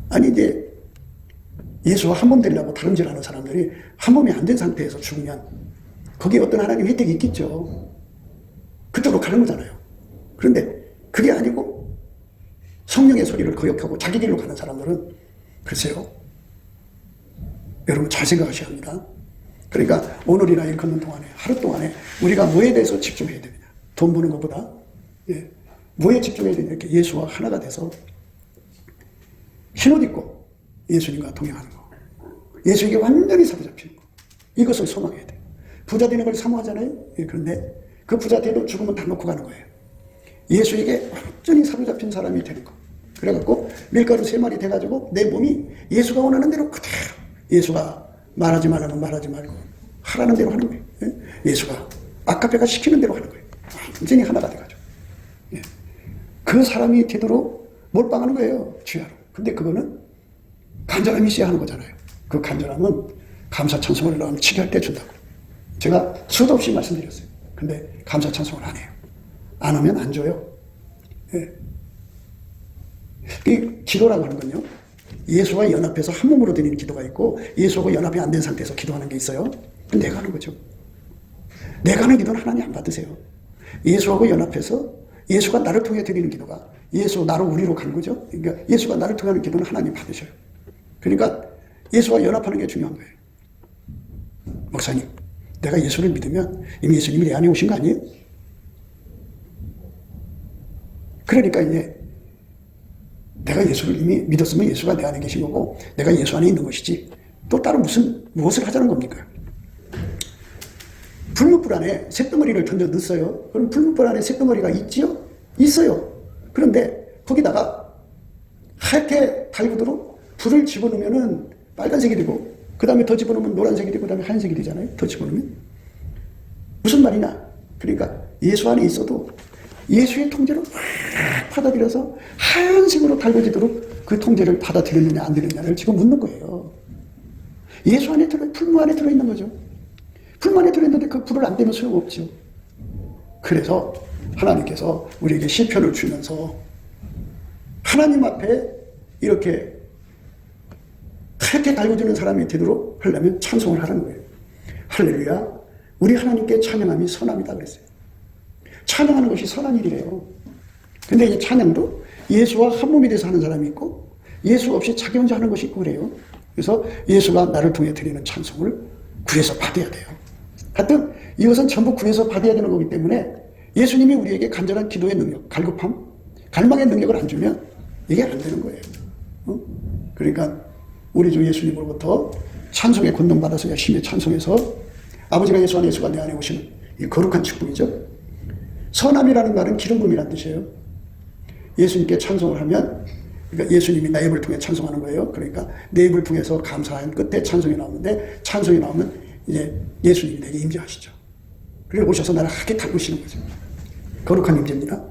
[SPEAKER 1] 아니 이제 예수와 한 몸 되려고 다름질하는 사람들이 한 몸이 안 된 상태에서 죽으면 거기에 어떤 하나님 혜택이 있겠죠. 그쪽으로 가는 거잖아요. 그런데 그게 아니고 성령의 소리를 거역하고 자기 길로 가는 사람들은 글쎄요. 여러분 잘 생각하셔야 합니다. 그러니까 오늘이나 일 걷는 동안에 하루 동안에 우리가 뭐에 대해서 집중해야 되느냐. 돈 버는 것보다 뭐에 집중해야 되느냐. 이렇게 예수와 하나가 돼서 흰옷 입고 예수님과 동행하는 거. 예수에게 완전히 사로잡히는 거. 이것을 소망해야 돼요. 부자 되는 걸 사모하잖아요. 그런데 그 부자 돼도 죽으면 다 놓고 가는 거예요. 예수에게 완전히 사로잡힌 사람이 되는 거. 그래갖고 밀가루 3마리 돼가지고 내 몸이 예수가 원하는 대로 그대로, 예수가 말하지 말라면 말하지 말고 하라는 대로 하는 거예요. 예수가 아까페가 시키는 대로 하는 거예요. 완전히 하나가 돼가지고. 그 사람이 되도록 몰빵하는 거예요. 주야로. 근데 그거는 간절함이 있어야 하는 거잖아요. 그 간절함은 감사 찬송을 넘치게 할 때 준다고. 제가 수도 없이 말씀드렸어요. 근데 감사 찬송을 안 해요. 안 하면 안 줘요. 이 기도라고 하는 건요, 예수와 연합해서 한 몸으로 드리는 기도가 있고 예수하고 연합이 안 된 상태에서 기도하는 게 있어요. 그건 내가 하는 거죠. 내가 하는 기도는 하나님 안 받으세요. 예수하고 연합해서 예수가 나를 통해 드리는 기도가 예수 나로 우리로 가는 거죠. 그러니까 예수가 나를 통하는 기도는 하나님 받으셔요. 그러니까 예수와 연합하는 게 중요한 거예요. 목사님, 내가 예수를 믿으면 이미 예수님이 내 안에 오신 거 아니에요? 그러니까 이제 내가 예수를 이미 믿었으면 예수가 내 안에 계신 거고 내가 예수 안에 있는 것이지 또 따로 무엇을 하자는 겁니까? 풀무불 안에 쇳덩어리를 던져 넣었어요. 그럼 풀무불 안에 쇳덩어리가 있지요? 있어요. 그런데 거기다가 하얗게 달구도록 불을 집어넣으면 빨간색이 되고 그 다음에 더 집어넣으면 노란색이 되고 그 다음에 하얀색이 되잖아요. 더 집어넣으면. 무슨 말이냐? 그러니까 예수 안에 있어도 예수의 통제를 확 받아들여서 하얀색으로 달궈지도록 그 통제를 받아들였느냐 안 들였느냐를 지금 묻는 거예요. 예수 안에 풀무 안에 들어있는 거죠. 풀무 안에 들어있는데 그 불을 안 대면 소용없죠. 그래서 하나님께서 우리에게 시편을 주면서 하나님 앞에 이렇게 하얗게 달궈지는 사람이 되도록 하려면 찬송을 하라는 거예요. 할렐루야, 우리 하나님께 찬양함이 선함이다 그랬어요. 찬양하는 것이 선한 일이래요. 근데 이제 찬양도 예수와 한 몸이 돼서 하는 사람이 있고 예수 없이 자기 혼자 하는 것이 있고 그래요. 그래서 예수가 나를 통해 드리는 찬송을 구해서 받아야 돼요. 하여튼 이것은 전부 구해서 받아야 되는 거기 때문에 예수님이 우리에게 간절한 기도의 능력, 갈급함, 갈망의 능력을 안 주면 이게 안 되는 거예요. 그러니까 우리 주 예수님으로부터 찬송의 권능 받아서 열심히 찬송해서 아버지가 예수 안에 예수가 내 안에 오시는 이 거룩한 축복이죠. 선함이라는 말은 기름 부음이라는 뜻이에요. 예수님께 찬송을 하면, 그러니까 예수님이 내 입을 통해 찬송하는 거예요. 그러니까 내 입을 통해서 감사한 끝에 찬송이 나오는데, 찬송이 나오면 이제 예수님이 내게 임재하시죠. 그리고 오셔서 나를 하게 닮으시는 거죠. 거룩한 임재입니다.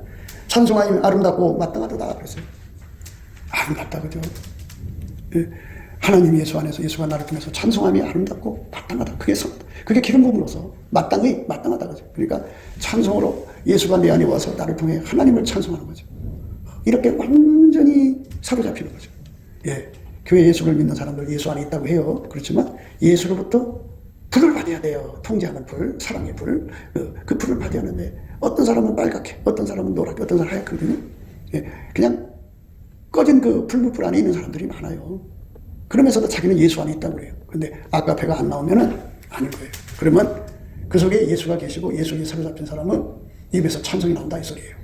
[SPEAKER 1] 찬송하니 아름답고 마땅하도다 그랬어요. 아름답다 그죠. 예. 하나님 예수 안에서 예수가 나를 통해서 찬송함이 아름답고 마땅하다. 그게 기름 부음으로서 마땅하다 그죠. 그러니까 찬송으로 예수가 내 안에 와서 나를 통해 하나님을 찬송하는 거죠. 이렇게 완전히 사로잡히는 거죠. 예. 교회 예수를 믿는 사람들 예수 안에 있다고 해요. 그렇지만 예수로부터 불을 받아야 돼요. 통제하는 불, 사랑의 불. 그 불을 받아야 하는데 어떤 사람은 빨갛게, 어떤 사람은 노랗게, 어떤 사람은 하얗거든요. 예. 그냥 꺼진 그 불무불 안에 있는 사람들이 많아요. 그러면서도 자기는 예수 안에 있다고 그래요. 근데 아까 배가 안 나오면은 아닌 거예요. 그러면 그 속에 예수가 계시고 예수에게 사로잡힌 사람은 입에서 찬송이 나온다 이 소리예요.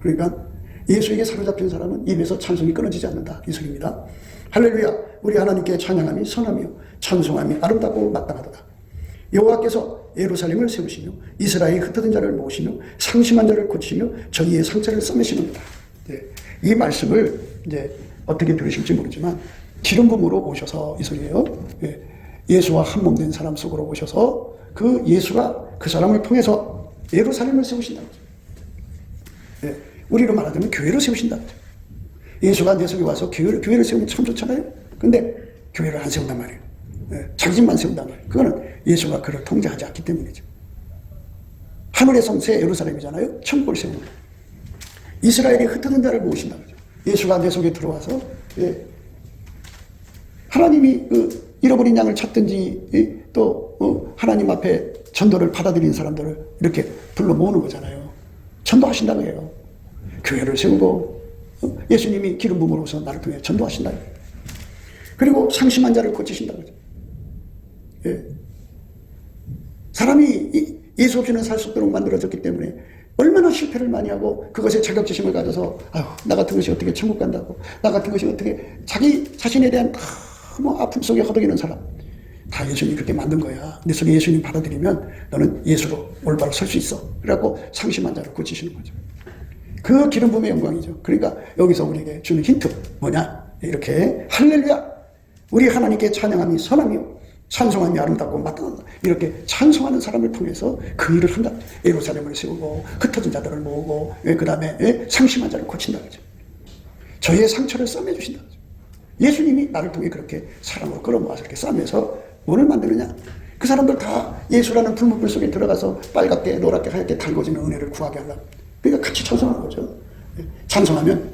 [SPEAKER 1] 그러니까 예수에게 사로잡힌 사람은 입에서 찬송이 끊어지지 않는다 이 소리입니다. 할렐루야. 우리 하나님께 찬양함이 선하며 찬송함이 아름답고 마땅하도다. 여호와께서 예루살렘을 세우시며 이스라엘의 흩어진 자를 모으시며 상심한 자를 고치시며 저희의 상처를 써내시는다. 네. 이 말씀을 이제 어떻게 들으실지 모르지만 기름 부음으로 오셔서 이 소리예요. 예. 예수와 한 몸 된 사람 속으로 오셔서 그 예수가 그 사람을 통해서 예루살렘을 세우신다고. 예. 우리로 말하자면 교회를 세우신다고. 예수가 내 속에 와서 교회를 세우면 참 좋잖아요. 근데 교회를 안 세운단 말이에요. 예. 자기 집만 세운단 말이에요. 그거는 예수가 그를 통제하지 않기 때문이죠. 하늘의 성새 예루살렘이잖아요. 천국을 세우는 거예요. 이스라엘이 흩어진 자를 모으신다고 하죠. 예수가 내 속에 들어와서 예. 하나님이 그 잃어버린 양을 찾든지 또 하나님 앞에 전도를 받아들인 사람들을 이렇게 불러 모으는 거잖아요. 전도하신다고 해요. 교회를 세우고 예수님이 기름 부음으로서 나를 통해 전도하신다고 해요. 그리고 상심한 자를 고치신다고 하죠. 예. 사람이 예수 없이는 살 수 없도록 만들어졌기 때문에 얼마나 실패를 많이 하고 그것에 자격지심을 가져서 아유, 나 같은 것이 어떻게 천국 간다고, 나 같은 것이 어떻게 자기 자신에 대한 너무 아픔 속에 허덕이는 사람, 다 예수님이 그렇게 만든 거야. 내 속에 예수님 받아들이면 너는 예수로 올바로 설 수 있어. 그래갖고 상심한 자를 고치시는 거죠. 그 기름 부음의 영광이죠. 그러니까 여기서 우리에게 주는 힌트 뭐냐, 이렇게 할렐루야 우리 하나님께 찬양함이 선하며 찬송함이 아름답고 마땅하다. 이렇게 찬송하는 사람을 통해서 그 일을 한다. 예루살렘을 세우고 흩어진 자들을 모으고 그 다음에 상심한 자를 고친다. 저희의 상처를 싸매주신다. 예수님이 나를 통해 그렇게 사람으로 끌어모아서 이렇게 싸매서 뭐를 만드느냐. 그 사람들 다 예수라는 불문불 속에 들어가서 빨갛게 노랗게 하얗게 달궈지는 은혜를 구하게 하려고. 그러니까 같이 찬송하는 거죠. 찬송하면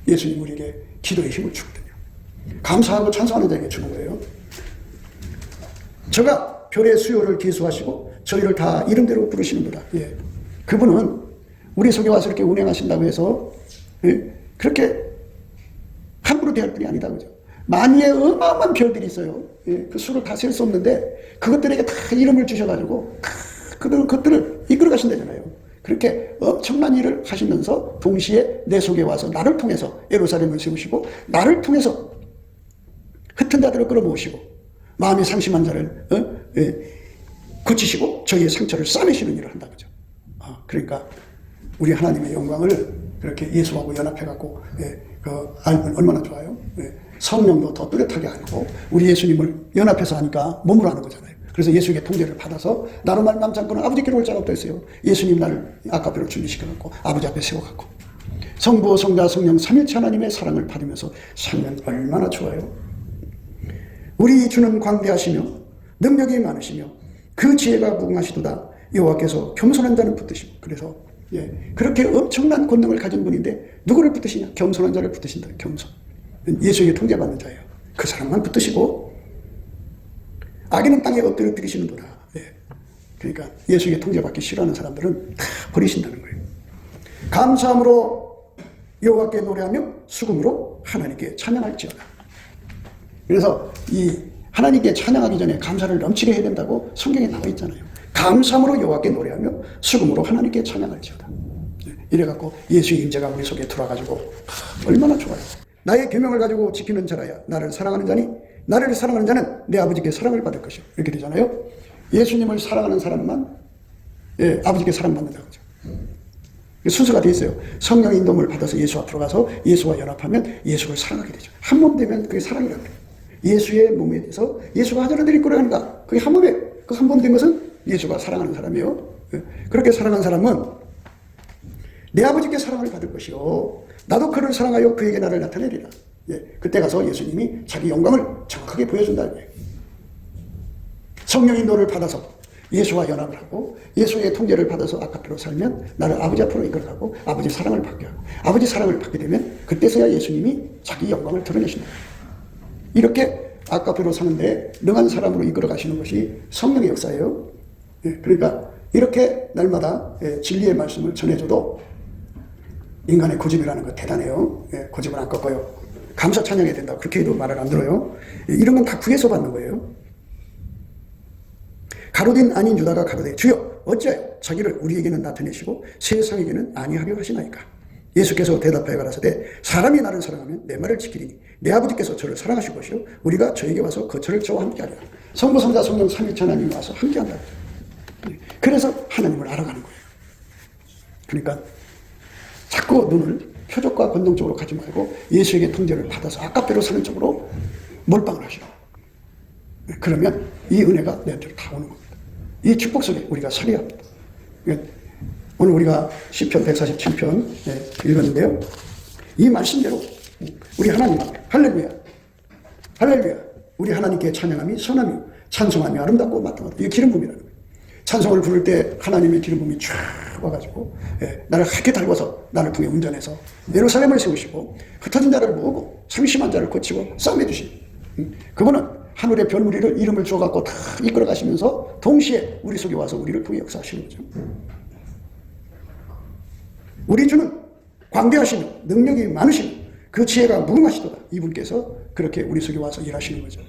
[SPEAKER 1] 예수님 우리에게 기도의 힘을 주거든요. 감사하고 찬송하는 자에게 주는 거예요. 저가 별의 수요를 계수하시고 저희를 다 이름대로 부르시는구나. 예. 그분은 우리 속에 와서 이렇게 운행하신다고 해서 그렇게 함부로 대할 분이 아니다. 그죠? 만유의 어마어마한 별들이 있어요. 예. 그 수를 다 셀 수 없는데 그것들에게 다 이름을 주셔가지고 그것들을 이끌어 가신다잖아요. 그렇게 엄청난 일을 하시면서 동시에 내 속에 와서 나를 통해서 예루살렘을 세우시고 나를 통해서 흩은 자들을 끌어모으시고 마음이 상심한 자를 고치시고 저희의 상처를 싸매시는 일을 한다. 그죠? 그러니까 우리 하나님의 영광을 그렇게 예수하고 연합해갖고 알면 얼마나 좋아요. 성령도 더 뚜렷하게 알고 우리 예수님을 연합해서 하니까 몸으로 하는 거잖아요. 그래서 예수에게 통제를 받아서 나로 말미암지 않고는 아버지께로 올 자가 없다 했어요. 예수님 나를 아까배로 준비시켜갖고 아버지 앞에 세워갖고 성부 성자 성령 삼일체 하나님의 사랑을 받으면서 살면 얼마나 좋아요. 우리 주는 광대하시며 능력이 많으시며 그 지혜가 무궁하시도다. 여호와께서 겸손한 자는 붙드시고. 그래서 그렇게 엄청난 권능을 가진 분인데 누구를 붙드시냐? 겸손한 자를 붙드신다. 겸손. 예수에게 통제받는 자예요. 그 사람만 붙드시고 악인은 땅에 엎드려 드리시는도다. 그러니까 예수에게 통제받기 싫어하는 사람들은 다 버리신다는 거예요. 감사함으로 여호와께 노래하며 수금으로 하나님께 찬양할지어다. 그래서 이 하나님께 찬양하기 전에 감사를 넘치게 해야 된다고 성경에 나와 있잖아요. 감사함으로 여호와께 노래하며 수금으로 하나님께 찬양할지어다. 이래갖고 예수의 임재가 우리 속에 들어와가지고 얼마나 좋아요. 나의 계명을 가지고 지키는 자라야 나를 사랑하는 자니 나를 사랑하는 자는 내 아버지께 사랑을 받을 것이요. 이렇게 되잖아요. 예수님을 사랑하는 사람만 아버지께 사랑받는다고 하죠. 순서가 되어 있어요. 성령의 인도를 받아서 예수 앞으로 가서 예수와 연합하면 예수를 사랑하게 되죠. 한 몸 되면 그게 사랑이라고 해요. 예수의 몸에 대해서 예수가 하늘을 내릴 거라 하니까 그게 한 몸에 그 한 몸 된 것은 예수가 사랑하는 사람이에요. 그렇게 사랑하는 사람은 내 아버지께 사랑을 받을 것이요 나도 그를 사랑하여 그에게 나를 나타내리라. 그때 가서 예수님이 자기 영광을 정확하게 보여준다는 거예요. 성령의 인도를 받아서 예수와 연합을 하고 예수의 통제를 받아서 아까피로 살면 나를 아버지 앞으로 이끌어가고 아버지 사랑을 받게 하고 아버지 사랑을 받게 되면 그때서야 예수님이 자기 영광을 드러내신다. 이렇게 아까피로 사는데 능한 사람으로 이끌어 가시는 것이 성령의 역사예요. 그러니까 이렇게 날마다 진리의 말씀을 전해줘도 인간의 고집이라는 거 대단해요. 고집은 안 꺾어요. 감사 찬양해야 된다고 그렇게 해도 말을 안 들어요. 이런 건 다 구에서 받는 거예요. 가룟 아닌 유다가 가로되 주여 어찌하여 자기를 우리에게는 나타내시고 세상에게는 아니하려 하시나이까. 예수께서 대답하여 가라사대 사람이 나를 사랑하면 내 말을 지키리니 내 아버지께서 저를 사랑하실 것이요 우리가 저에게 와서 거처를 저와 함께하리라. 성부 성자 성령 삼위일체 하나님이 와서 함께한다. 그래서 하나님을 알아가는 거예요. 그러니까 자꾸 눈을 표적과 권능 쪽으로 가지 말고 예수에게 통제를 받아서 아까대로 사는 쪽으로 몰빵을 하시라. 그러면 이 은혜가 내한테로 다 오는 겁니다. 이 축복 속에 우리가 살아야 합니다. 오늘 우리가 시편 147편 읽었는데요. 이 말씀대로 우리 하나님 앞에 할렐루야 할렐루야 우리 하나님께 찬양함이 선하며 찬송함이 아름답고 마땅하다. 이게 기름 부음이라는 거예요. 찬송을 부를 때 하나님의 기름 부음이 쫙 와가지고 나를 하게 달궈서 나를 통해 운전해서 예루살렘을 세우시고 흩어진 자를 모으고 상심한 자를 고치고 싸움해 주신 그분은 하늘의 별무리를 이름을 주어갖고 다 이끌어 가시면서 동시에 우리 속에 와서 우리를 통해 역사하시는 거죠. 우리 주는 광대하시며 능력이 많으시며 그 지혜가 무궁하시도다. 이분께서 그렇게 우리 속에 와서 일하시는 거죠.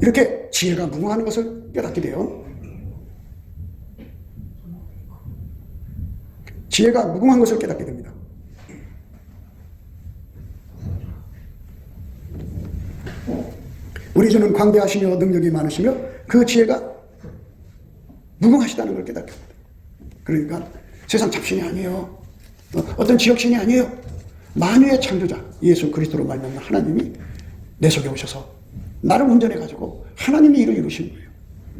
[SPEAKER 1] 이렇게 지혜가 무궁한 것을 깨닫게 돼요. 지혜가 무궁한 것을 깨닫게 됩니다. 우리 주는 광대하시며 능력이 많으시며 그 지혜가 무궁하시다는 걸 깨닫게 됩니다. 그러니까 세상 잡신이 아니에요. 어떤 지역신이 아니에요. 만유의 창조자 예수 그리스도로 말미암아 하나님이 내 속에 오셔서 나를 운전해가지고 하나님이 일을 이루시는 거예요.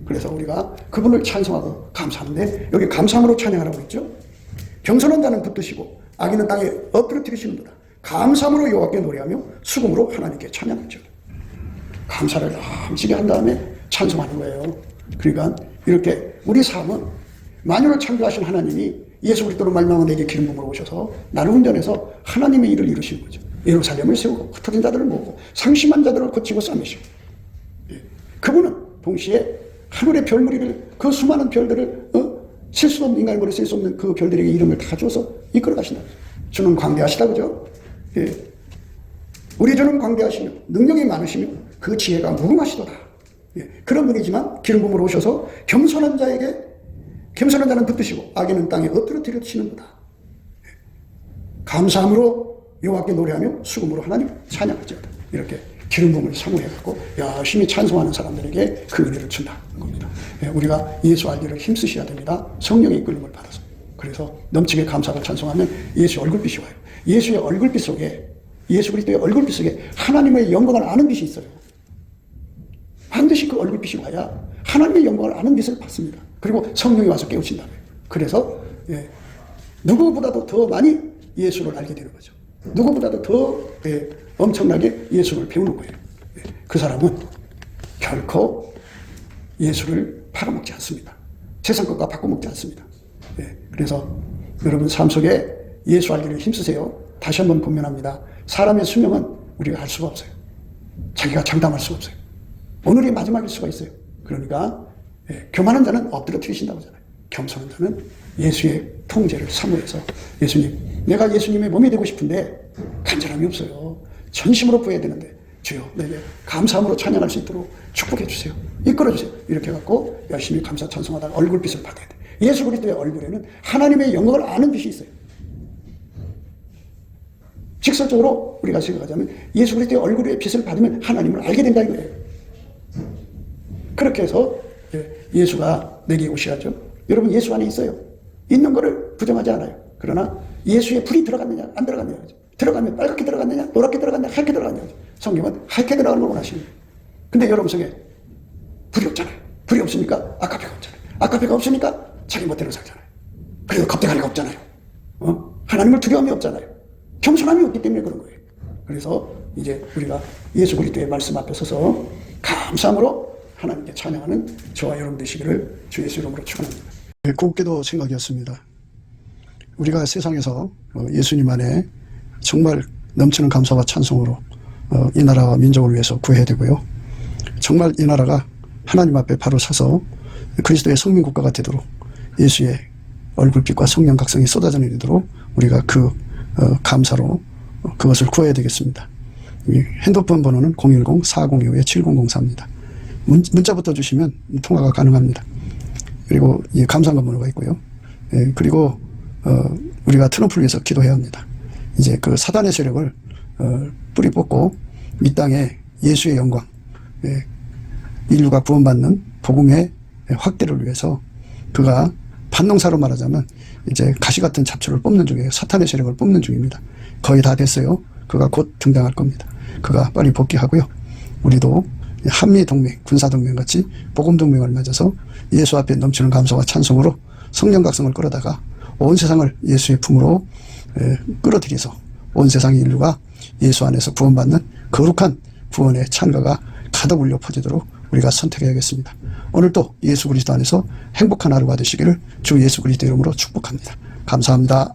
[SPEAKER 1] 그래서 우리가 그분을 찬송하고 감사하는데 여기 감사함으로 찬양하라고 했죠. 겸손한 자는 붙드시고 악인은 땅에 엎드러뜨리시는도다. 감사함으로 여호와께 노래하며 수금으로 하나님께 찬양하죠. 감사를 넘치게 한 다음에 찬송하는 거예요. 그러니까 이렇게 우리 삶은 만유를 창조하신 하나님이 예수 그리스도로 말미암아 내게 기름 부음으로 오셔서 나를 운전해서 하나님의 일을 이루시는 거죠. 예루살렘을 세우고 흩어진 자들을 모으고 상심한 자들을 고치고 싸매시고 그분은 동시에 하늘의 별무리를 그 수많은 별들을 셀 수 없는 인간의 머리에 셀 수 없는 그 별들에게 이름을 다 줘서 이끌어 가신다. 주는 광대하시다 그죠? 우리 주는 광대하시며 능력이 많으시며 그 지혜가 무궁하시도다. 그런 분이지만 기름 부음으로 오셔서 겸손한 자는 붙드시고 악인은 땅에 엎드러뜨리시는구나. 감사함으로 여호와께 노래하며 수금으로 하나님 찬양하지어다. 이렇게 기름 부음을 사모해갖고 열심히 찬송하는 사람들에게 그 은혜를 준다는 겁니다. 우리가 예수 알기를 힘쓰셔야 됩니다. 성령의 이끌림을 받아서. 그래서 넘치게 감사하고 찬송하면 예수의 얼굴빛이 와요. 예수의 얼굴빛 속에 예수 그리스도의 얼굴빛 속에 하나님의 영광을 아는 빛이 있어요. 반드시 그 얼굴빛이 와야 하나님의 영광을 아는 빛을 받습니다. 그리고 성령이 와서 깨우친다고요. 그래서 누구보다도 더 많이 예수를 알게 되는 거죠. 누구보다도 더 엄청나게 예수를 배우는 거예요. 그 사람은 결코 예수를 팔아먹지 않습니다. 세상 것과 바꿔먹지 않습니다. 그래서 여러분 삶 속에 예수 알기를 힘쓰세요. 다시 한번 권면합니다. 사람의 수명은 우리가 알 수가 없어요. 자기가 장담할 수가 없어요. 오늘이 마지막일 수가 있어요. 그러니까 교만한 자는 엎드러뜨리신다고 하잖아요. 겸손한 자는 예수의 통제를 사모해서 예수님, 내가 예수님의 몸이 되고 싶은데 간절함이 없어요. 전심으로 구해야 되는데 주여 내게 감사함으로 찬양할 수 있도록 축복해 주세요. 이끌어 주세요. 이렇게 해갖고 열심히 감사 찬송하다가 얼굴빛을 받아야 돼. 예수 그리스도의 얼굴에는 하나님의 영광을 아는 빛이 있어요. 직설적으로 우리가 생각하자면 예수 그리스도의 얼굴의 빛을 받으면 하나님을 알게 된다 이거예요. 그렇게 해서 예수가 내게 오셔야죠. 여러분 예수 안에 있어요. 있는 거를 부정하지 않아요. 그러나 예수의 불이 들어갔느냐 안 들어갔느냐, 들어가면 빨갛게 들어갔느냐 노랗게 들어갔느냐 하얗게 들어갔느냐. 성경은 하얗게 들어가는 걸 원하십니다. 근데 여러분 속에 불이 없잖아요. 불이 없으니까 아카페가 없잖아요. 아카페가 없으니까 자기 멋대로 살잖아요. 그래도 겁대가리가 없잖아요. 하나님을 두려움이 없잖아요. 겸손함이 없기 때문에 그런 거예요. 그래서 이제 우리가 예수 그리스도의 말씀 앞에 서서 감사함으로 하나님께 찬양하는 저와 여러분 되시기를 주 예수 이름으로 축원합니다. 곱게도 생각이었습니다. 우리가 세상에서 예수님 안에 정말 넘치는 감사와 찬송으로 이 나라와 민족을 위해서 구해야 되고요. 정말 이 나라가 하나님 앞에 바로 서서 그리스도의 성민국가가 되도록 예수의 얼굴빛과 성령 각성이 쏟아져 내리도록 우리가 그 감사로 그것을 구해야 되겠습니다. 핸드폰 번호는 010-4025-7004입니다. 문자부터 주시면 통화가 가능합니다. 그리고 이 감사한 번호가 있고요. 그리고 우리가 트럼프를 위해서 기도해야 합니다. 이제 그 사단의 세력을 뿌리 뽑고 이 땅에 예수의 영광, 인류가 구원받는 복음의 확대를 위해서 그가 반농사로 말하자면 이제 가시 같은 잡초를 뽑는 중이에요. 사탄의 세력을 뽑는 중입니다. 거의 다 됐어요. 그가 곧 등장할 겁니다. 그가 빨리 복귀하고요. 우리도 한미동맹, 군사동맹 같이 복음동맹을 맺어서 예수 앞에 넘치는 감사와 찬송으로 성령 각성을 끌어다가 온 세상을 예수의 품으로 끌어들여서 온 세상의 인류가 예수 안에서 구원받는 거룩한 구원의 찬가가 가득 울려 퍼지도록 우리가 선택해야겠습니다. 오늘도 예수 그리스도 안에서 행복한 하루가 되시기를 주 예수 그리스도 이름으로 축복합니다. 감사합니다.